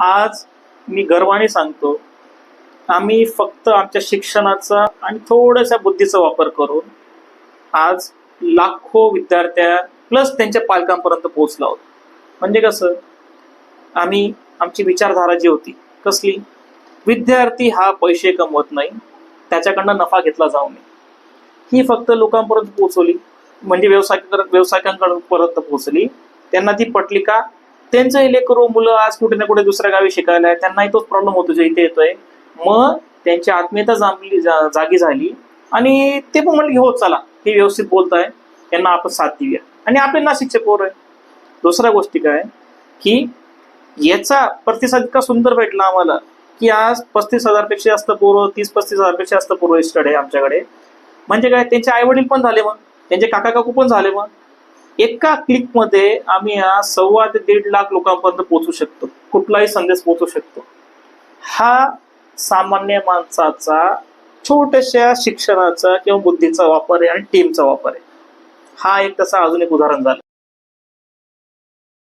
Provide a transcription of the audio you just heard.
आज मी गर्वाने सांगतो, आम्ही फक्त आमच्या शिक्षणाचा आणि थोड्याशा बुद्धीचा वापर करून आज लाखो विद्यार्थ्या प्लस त्यांच्या पालकांपर्यंत पोहोचलो आहोत. म्हणजे कसं, आम्ही आमची विचारधारा जी होती कसली, विद्यार्थी हा पैसे कमवत नाही, त्याच्याकडनं नफा घेतला जाऊ नये, ही फक्त लोकांपर्यंत पोहोचवली. म्हणजे व्यवसायिकांपर्यंत पोहोचली. त्यांना ती पटली का? त्यांचं लेकरू मुलं आज कुठे ना कुठे दुसऱ्या गावी शिकायला आहे, त्यांनाही तोच प्रॉब्लेम होतो जो इथे येतोय. मग त्यांची आत्मीयता जागी झाली आणि ते पण म्हणले हो चला, हे व्यवस्थित बोलताय, त्यांना आपण साथ देऊया. आणि आपले नाशिकचे पोर आहे. दुसऱ्या गोष्टी काय की याचा प्रतिसाद इतका सुंदर भेटला आम्हाला की आज 35,000 पेक्षा जास्त पोरं, 30-35,000 पेक्षा जास्त पोरं रजिस्टर्ड आहे आमच्याकडे. म्हणजे काय, त्यांचे आई वडील पण झाले, मग त्यांचे काका काकू पण झाले. मग एका क्लिकमध्ये आम्ही 1.25 ते 1.5 लाख लोकांपर्यंत पोहोचू शकतो, कुठलाही संदेश पोहोचू शकतो. हा सामान्य माणसाचा छोट्याशा शिक्षणाचा किंवा बुद्धीचा वापर आहे आणि टीमचा वापर आहे. हा एक तसा अजून एक उदाहरण झालं.